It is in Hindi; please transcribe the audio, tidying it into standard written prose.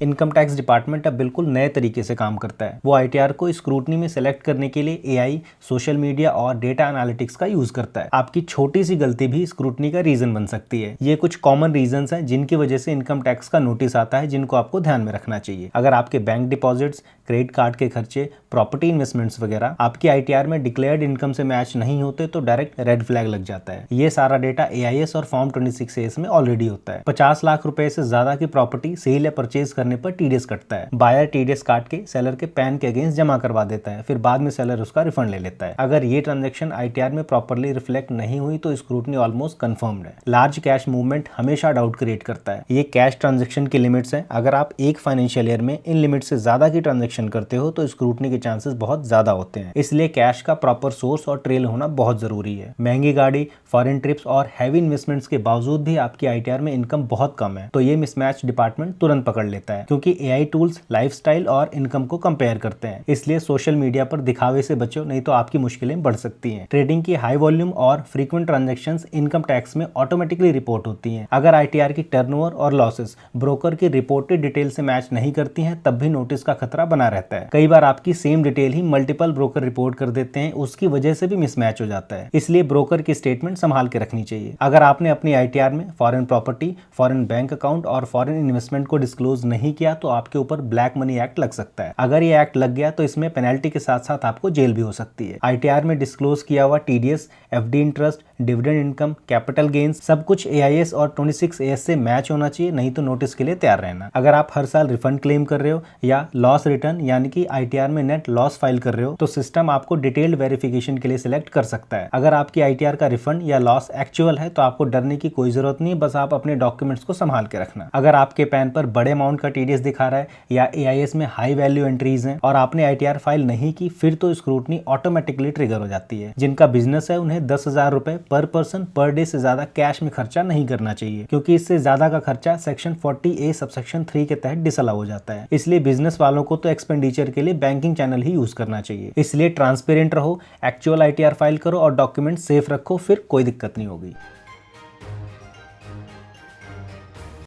इनकम टैक्स डिपार्टमेंट अब बिल्कुल नए तरीके से काम करता है। वो आईटीआर को स्क्रूटनी में सेलेक्ट करने के लिए एआई, सोशल मीडिया और डेटा एनालिटिक्स का यूज करता है। आपकी छोटी सी गलती भी स्क्रूटनी का रीजन बन सकती है। ये कुछ कॉमन रीजंस हैं जिनकी वजह से इनकम टैक्स का नोटिस आता है, जिनको आपको ध्यान में रखना चाहिए। अगर आपके बैंक डिपॉजिट्स, क्रेडिट कार्ड के खर्चे, प्रॉपर्टी इन्वेस्टमेंट्स वगैरह आपकी आईटीआर में डिक्लेयर्ड इनकम से मैच नहीं होते तो डायरेक्ट रेड फ्लैग लग जाता है। ये सारा डेटा एआईएस और फॉर्म 26A में ऑलरेडी होता है। 50 लाख रुपए से ज्यादा की प्रॉपर्टी सेल या परचेज करने पर टीडीएस कटता है। बायर टीडीएस काट के सेलर के पैन के अगेंस्ट जमा करवा देता है, फिर बाद में सेलर उसका रिफंड ले लेता है। अगर ये ट्रांजैक्शन आईटीआर में प्रॉपर्ली रिफ्लेक्ट नहीं हुई तो स्क्रूटनी ऑलमोस्ट कंफर्म्ड है। लार्ज कैश मूवमेंट हमेशा डाउट क्रिएट करता है। ये कैश ट्रांजैक्शन की लिमिट्स हैं। अगर आप एक फाइनेंशियल ईयर में इन लिमिट से ज्यादा की ट्रांजैक्शन करते हो तो स्क्रूटनी के चांसेस बहुत ज्यादा होते हैं। इसलिए कैश का प्रॉपर सोर्स और ट्रेल होना बहुत जरूरी है। महंगी गाड़ी, फॉरेन ट्रिप्स और हैवी इन्वेस्टमेंट्स के बावजूद भी आपकी आईटीआर में इनकम बहुत कम है तो ये मिसमैच डिपार्टमेंट तुरंत पकड़ लेता है, क्योंकि एआई टूल्स लाइफस्टाइल और इनकम को कंपेयर करते हैं। इसलिए सोशल मीडिया पर दिखावे से बचो, नहीं तो आपकी मुश्किलें बढ़ सकती हैं। ट्रेडिंग की हाई वॉल्यूम और फ्रीक्वेंट ट्रांजैक्शंस इनकम टैक्स में ऑटोमेटिकली रिपोर्ट होती हैं। अगर आईटीआर की टर्नओवर और लॉसेस ब्रोकर की रिपोर्टेड डिटेल से मैच नहीं करती हैं तब भी नोटिस का खतरा बना रहता है। कई बार आपकी सेम डिटेल ही मल्टीपल ब्रोकर रिपोर्ट कर देते हैं, उसकी वजह से भी मिसमैच हो जाता है। इसलिए ब्रोकर की स्टेटमेंट संभाल के रखनी चाहिए। अगर आपने अपनी आईटीआर में foreign property, foreign bank account और फॉरेन इन्वेस्टमेंट को डिस्क्लोज नहीं किया तो आपके ऊपर ब्लैक मनी एक्ट लग सकता है। अगर ये एक्ट लग गया तो इसमें पेनल्टी के साथ साथ आपको जेल भी हो सकती है। आईटीआर में डिस्क्लोज किया हुआ TDS, FD interest, dividend income, capital gains सब कुछ एआईएस और 26AS से मैच होना चाहिए, नहीं तो नोटिस के लिए तैयार रहना। अगर आप हर साल रिफंड क्लेम कर रहे हो या लॉस रिटर्न यानी कि आईटीआर में नेट लॉस फाइल कर रहे हो तो सिस्टम आपको डिटेल्ड वेरिफिकेशन के लिए सिलेक्ट कर सकता है। अगर आपकी आईटीआर का रिफंड या लॉस एक्चुअल है तो आपको डरने की कोई जरूरत नहीं है, बस आप अपने डॉक्यूमेंट्स को संभाल के रखना। अगर आपके पैन पर बड़े अमाउंट का टीडीएस दिखा रहा है या एआईएस में हाई वैल्यू एंट्रीज हैं और आपने आईटीआर फाइल नहीं की, फिर तो स्क्रूटनी ऑटोमेटिकली ट्रिगर हो जाती है। जिनका बिजनेस है उन्हें 10,000 रुपए पर पर्सन पर डे से ज्यादा कैश में खर्चा नहीं करना चाहिए, क्योंकि इससे ज्यादा का खर्चा सेक्शन 40A सबसेक्शन 3 के तहत डिसअलाउ हो जाता है। इसलिए बिजनेस वालों को तो एक्सपेंडिचर के लिए बैंकिंग चैनल ही यूज करना चाहिए। इसलिए ट्रांसपेरेंट रहो, एक्चुअल आईटीआर फाइल करो और डॉक्यूमेंट सेफ रखो, फिर कोई दिक्कत नहीं होगी।